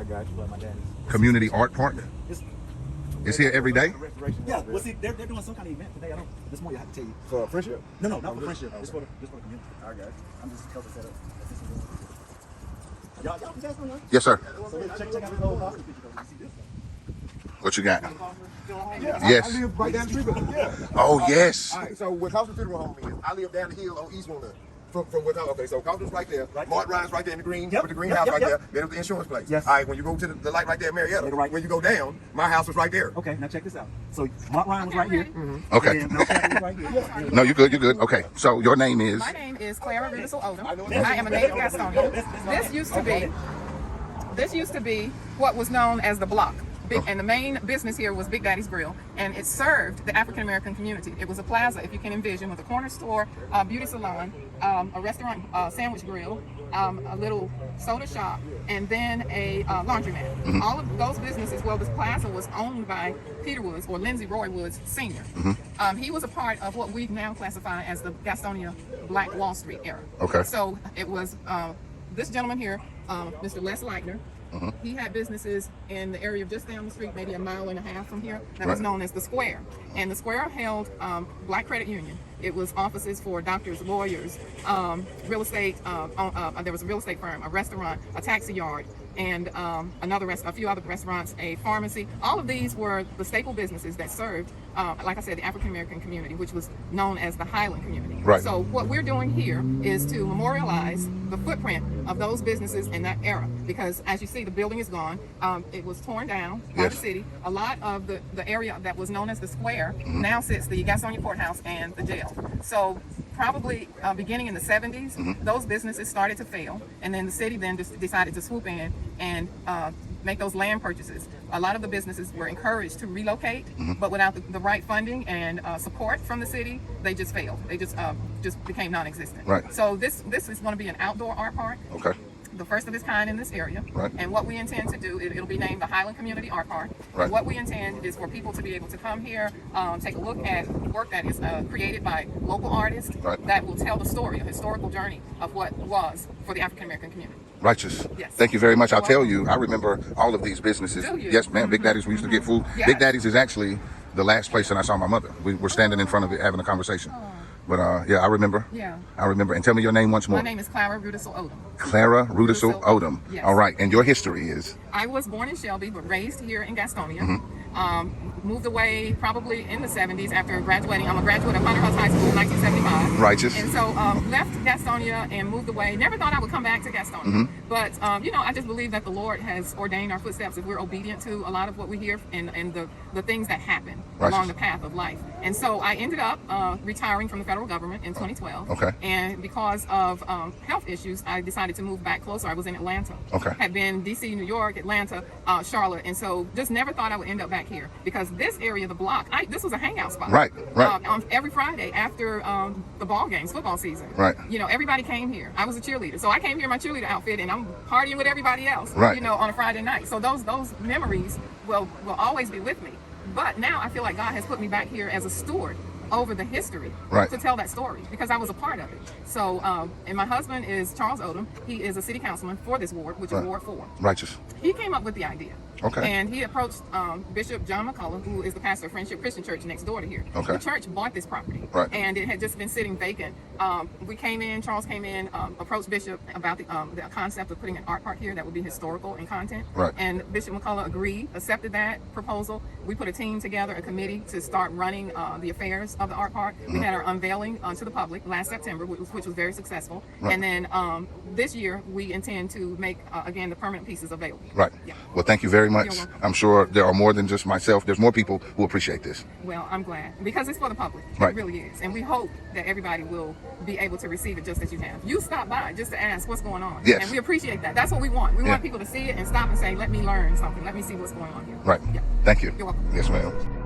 got you. But my dad is Community Art Park. It's here every day? Yeah, well, see, they're doing some kind of event today. This morning I have to tell you. For friendship? No, not for friendship. Just for the community. I got you. I'm just helping set up. Y'all can test me, huh? Yes, sir. So check out this old hospital picture. You see this? What you got? Yeah, Yes. I live right down the street from yeah. Oh, yes. All right, so where Costa Funeral Home is, I live down the hill on East Walnut. From where, okay, so Costa's right there. Mart Ride's right there in the green, with the greenhouse right there. There's the insurance place. Yes. All right, when you go to the light right there, Marietta, right. when you go down, my house was right there. Okay, now check this out. So Mark Ryan was right here. Okay. And Mount was right here. No, you're good. You're good. Okay. So your name is? My name is Clara Rudisill-Odom. I am a native Gastonia. This used to be what was known as the block. And the main business here was Big Daddy's Grill, and it served the African American community. It was a plaza, if you can envision, with a corner store, beauty salon, a restaurant, sandwich grill, a little soda shop, and then a laundromat. All of those businesses, well, this plaza was owned by Peter Woods, or Lindsay Roy Woods Sr. He was a part of what we now classify as the Gastonia Black Wall Street era. Okay. So it was this gentleman here, Mr. Les Leitner. He had businesses in the area of just down the street, maybe a mile and a half from here, that was known as the Square. And the Square held Black Credit Union. It was offices for doctors, lawyers, real estate. There was a real estate firm, a restaurant, a taxi yard, and a few other restaurants, a pharmacy. All of these were the staple businesses that served, like I said, the African American community, which was known as the Highland community. Right. So what we're doing here is to memorialize the footprint of those businesses in that era, because as you see, the building is gone. It was torn down by the city. A lot of the area that was known as the Square now sits the Gastonia Courthouse and the jail. So probably beginning in the 70s, those businesses started to fail, and then the city then just decided to swoop in and make those land purchases. A lot of the businesses were encouraged to relocate, but without the right funding and support from the city, they just failed. They just became non-existent. Right. So this is going to be an outdoor art park. Okay. The first of its kind in this area. Right. And what we intend to do, it'll be named the Highland Community Art Park. Right. And what we intend is for people to be able to come here, take a look at work that is created by local artists that will tell the story, a historical journey of what was for the African American community. Righteous. Yes. Thank you very much. I'll tell you, I remember all of these businesses. Do you? Yes, ma'am. Big Daddy's, we used to get food. Yes. Big Daddy's is actually the last place that I saw my mother. We were standing in front of it having a conversation. But yeah, I remember. Yeah. I remember. And tell me your name once more. My name is Clara Rudisill-Odom. Clara Rudisill-Odom. Yes. All right. And your history is? I was born in Shelby, but raised here in Gastonia. Moved away probably in the 70s after graduating. I'm a graduate of Hunter House High School in 1975. Righteous. And so left Gastonia and moved away. Never thought I would come back to Gastonia. But, I just believe that the Lord has ordained our footsteps if we're obedient to a lot of what we hear and the things that happen along the path of life. And so I ended up retiring from the federal government in 2012. Okay. And because of health issues, I decided to move back closer. I was in Atlanta. Okay. Had been D.C., New York, Atlanta, Charlotte. And so just never thought I would end up back here, because this area of the block, this was a hangout spot. Right. On every Friday after the ball games, football season. Right. Everybody came here. I was a cheerleader, so I came here in my cheerleader outfit, and I'm partying with everybody else. Right. On a Friday night. So those memories will always be with me. But now I feel like God has put me back here as a steward over the history to tell that story, because I was a part of it. So, and my husband is Charles Odom. He is a city councilman for this ward, which is Ward 4. Righteous. He came up with the idea. Okay. And he approached Bishop John McCullough, who is the pastor of Friendship Christian Church next door to here. Okay. The church bought this property. Right. And it had just been sitting vacant. Charles came in, approached Bishop about the concept of putting an art park here that would be historical in content. Right. And Bishop McCullough agreed, accepted that proposal. We put a team together, a committee, to start running the affairs of the art park. We had our unveiling to the public last September, which was very successful. Right. And then this year, we intend to make, again, the permanent pieces available. Right. Yeah. Well, thank you very much. I'm sure there are more than just myself. There's more people who appreciate this. Well, I'm glad, because it's for the public. Right. It really is. And we hope that everybody will be able to receive it just as you have. You stop by just to ask what's going on. Yes. And we appreciate that. That's what we want. We want people to see it and stop and say, let me learn something. Let me see what's going on here. Right. Yeah. Thank you. You're welcome. Yes, ma'am.